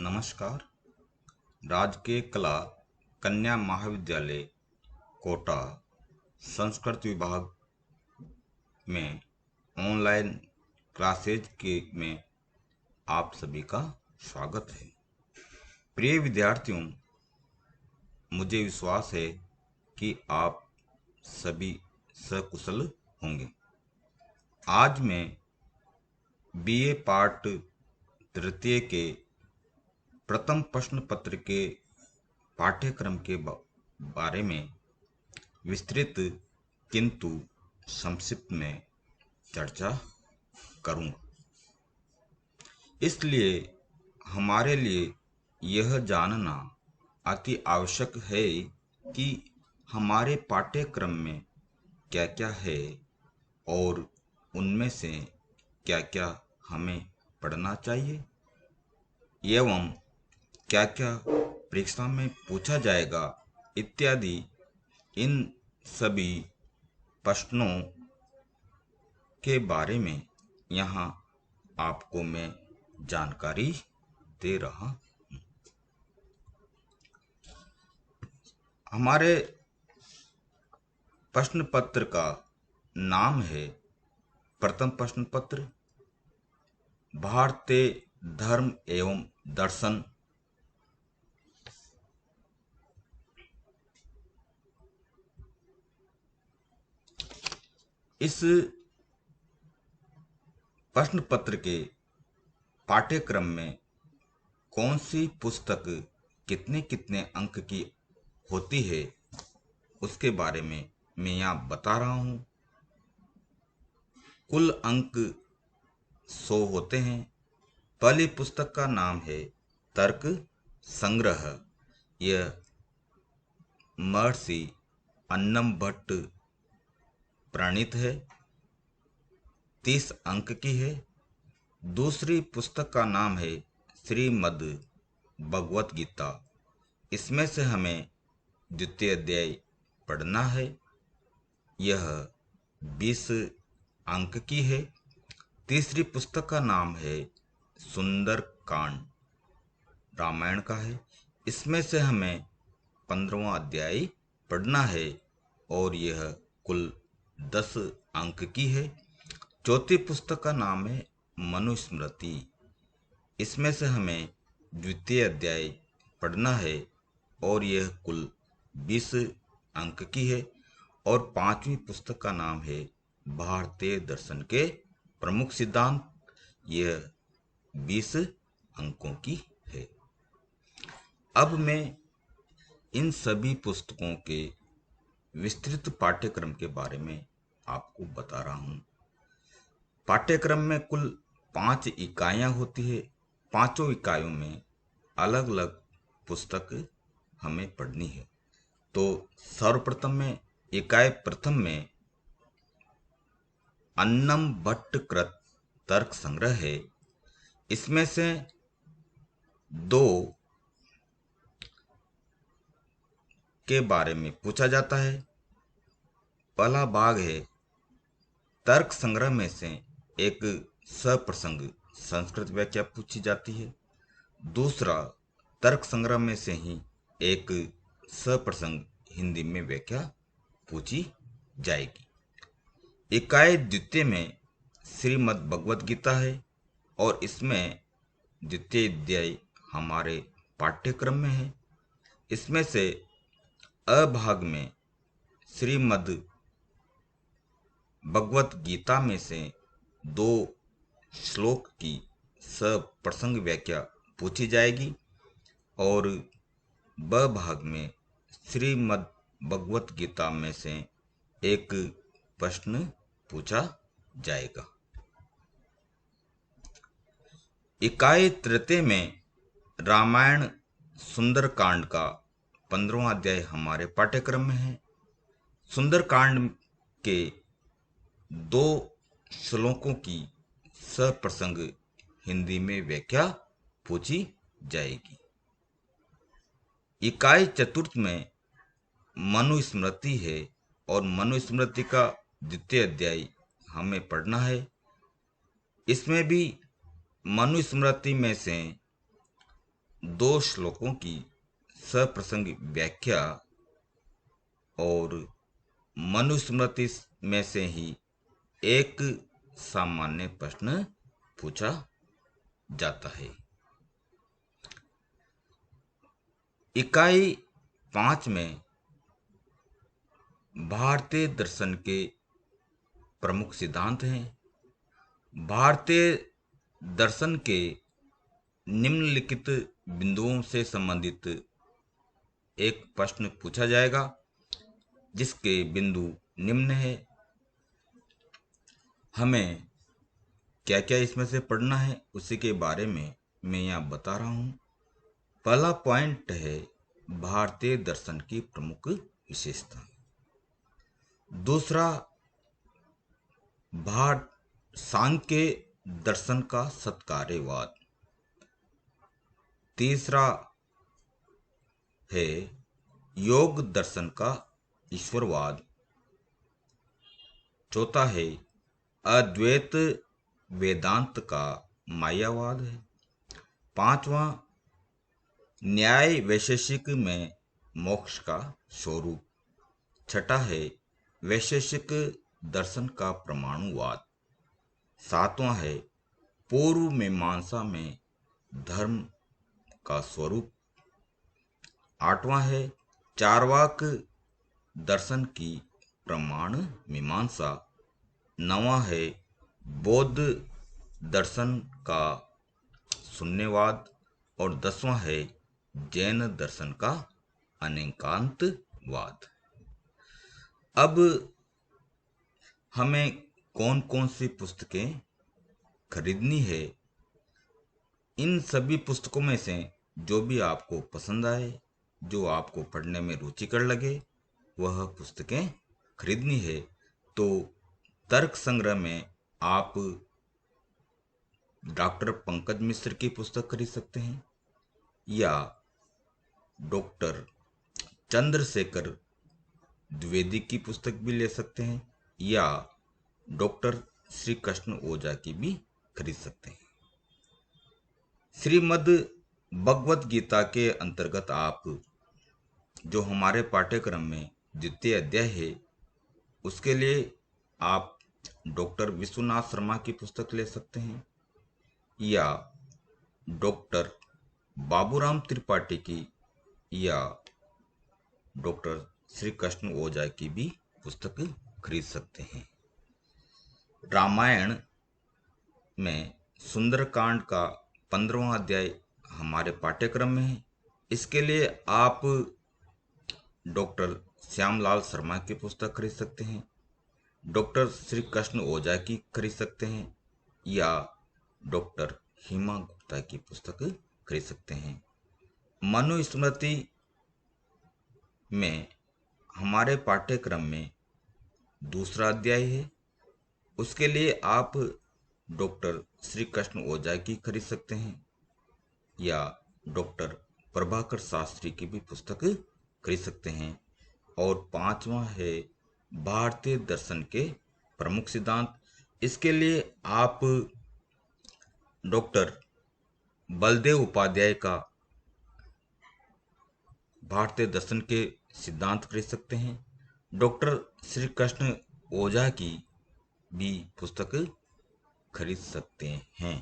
नमस्कार। राजकीय कला कन्या महाविद्यालय कोटा संस्कृत विभाग में ऑनलाइन क्लासेज के में आप सभी का स्वागत है। प्रिय विद्यार्थियों, मुझे विश्वास है कि आप सभी सकुशल होंगे। आज मैं बीए पार्ट तृतीय के प्रथम प्रश्न पत्र के पाठ्यक्रम के बारे में विस्तृत किंतु संक्षिप्त में चर्चा करूंगा। इसलिए हमारे लिए यह जानना अति आवश्यक है कि हमारे पाठ्यक्रम में क्या क्या है और उनमें से क्या क्या हमें पढ़ना चाहिए एवं क्या क्या परीक्षा में पूछा जाएगा इत्यादि। इन सभी प्रश्नों के बारे में यहाँ आपको मैं जानकारी दे रहा हूँ। हमारे प्रश्न पत्र का नाम है प्रथम प्रश्न पत्र भारतीय धर्म एवं दर्शन। इस प्रश्न पत्र के पाठ्यक्रम में कौन सी पुस्तक कितने कितने अंक की होती है उसके बारे में मैं यहाँ बता रहा हूँ। कुल अंक 100 होते हैं। पहली पुस्तक का नाम है तर्क संग्रह। यह महर्षि अन्नम भट्ट प्रणीत है, 30 अंक की है। दूसरी पुस्तक का नाम है श्रीमद् भगवत गीता। इसमें से हमें द्वितीय अध्याय पढ़ना है। यह 20 अंक की है। तीसरी पुस्तक का नाम है सुंदर कांड, रामायण का है। इसमें से हमें 15वां अध्याय पढ़ना है और यह कुल 10 अंक की है। चौथी पुस्तक का नाम है मनुस्मृति। इसमें से हमें द्वितीय अध्याय पढ़ना है और यह कुल 20 अंक की है। और पांचवी पुस्तक का नाम है भारतीय दर्शन के प्रमुख सिद्धांत। यह 20 अंकों की है। अब मैं इन सभी पुस्तकों के विस्तृत पाठ्यक्रम के बारे में आपको बता रहा हूँ। पाठ्यक्रम में कुल 5 इकाइयाँ होती है। पांचों इकाइयों में अलग अलग पुस्तक हमें पढ़नी है। तो सर्वप्रथम में इकाई प्रथम में अन्नम भट्ट कृत तर्क संग्रह है। इसमें से 2 के बारे में पूछा जाता है। पहला भाग है तर्क संग्रह में से एक सप्रसंग संस्कृत व्याख्या पूछी जाती है। दूसरा तर्क संग्रह में से ही एक सप्रसंग हिंदी में व्याख्या पूछी जाएगी। इकाई द्वितीय में श्रीमद् भगवत गीता है और इसमें द्वितीय अध्याय हमारे पाठ्यक्रम में है। इसमें से अ भाग में श्रीमद् भगवत गीता में से 2 श्लोक की सप्रसंग व्याख्या पूछी जाएगी और ब भाग में श्रीमद् भगवत गीता में से एक प्रश्न पूछा जाएगा। इकाई तृतीय में रामायण सुंदरकांड का 15वां अध्याय हमारे पाठ्यक्रम में है। सुंदरकांड के 2 श्लोकों की सप्रसंग हिंदी में व्याख्या पूछी जाएगी। इकाई चतुर्थ में मनुस्मृति है और मनुस्मृति का द्वितीय अध्याय हमें पढ़ना है। इसमें भी मनुस्मृति में से 2 श्लोकों की सप्रसंग व्याख्या और मनुस्मृति में से ही एक सामान्य प्रश्न पूछा जाता है। इकाई 5 में भारतीय दर्शन के प्रमुख सिद्धांत हैं। भारतीय दर्शन के निम्नलिखित बिंदुओं से संबंधित एक प्रश्न पूछा जाएगा, जिसके बिंदु निम्न है। हमें क्या क्या इसमें से पढ़ना है उसी के बारे में मैं यहाँ बता रहा हूँ। पहला पॉइंट है भारतीय दर्शन की प्रमुख विशेषता। दूसरा, सांख्य दर्शन का सत्कार्यवाद। तीसरा है योग दर्शन का ईश्वरवाद। चौथा है अद्वैत वेदांत का मायावाद है। पांचवा, न्याय वैशेषिक में मोक्ष का स्वरूप। छठा है वैशेषिक दर्शन का परमाणुवाद। सातवां है पूर्व मीमांसा में धर्म का स्वरूप। आठवां है चार्वाक दर्शन की प्रमाण मीमांसा। नवां है बौद्ध दर्शन का शून्यवाद। और 10वां है जैन दर्शन का अनेकांतवाद। अब हमें कौन कौन सी पुस्तकें खरीदनी है, इन सभी पुस्तकों में से जो भी आपको पसंद आए, जो आपको पढ़ने में रुचिकर लगे, वह पुस्तकें खरीदनी है। तो तर्क संग्रह में आप डॉक्टर पंकज मिश्र की पुस्तक खरीद सकते हैं, या डॉक्टर चंद्रशेखर द्विवेदी की पुस्तक भी ले सकते हैं, या डॉक्टर श्री कृष्ण ओझा की भी खरीद सकते हैं। श्रीमद् भगवत गीता के अंतर्गत आप जो हमारे पाठ्यक्रम में द्वितीय अध्याय है, उसके लिए आप डॉक्टर विश्वनाथ शर्मा की पुस्तक ले सकते हैं, या डॉक्टर बाबूराम त्रिपाठी की, या डॉक्टर श्री कृष्ण ओझा की भी पुस्तक खरीद सकते हैं। रामायण में सुंदरकांड का 15वां अध्याय हमारे पाठ्यक्रम में है। इसके लिए आप डॉक्टर श्यामलाल शर्मा की पुस्तक खरीद सकते हैं, डॉक्टर श्री कृष्ण ओझा की खरीद सकते हैं, या डॉक्टर हिमा गुप्ता की पुस्तक खरीद सकते हैं। मनुस्मृति में हमारे पाठ्यक्रम में दूसरा अध्याय है, उसके लिए आप डॉक्टर श्री कृष्ण ओझा की खरीद सकते हैं, या डॉक्टर प्रभाकर शास्त्री की भी पुस्तक खरीद सकते हैं। और 5वां है भारतीय दर्शन के प्रमुख सिद्धांत। इसके लिए आप डॉक्टर बलदेव उपाध्याय का भारतीय दर्शन के सिद्धांत खरीद सकते हैं, डॉक्टर श्री कृष्ण ओझा की भी पुस्तक खरीद सकते हैं।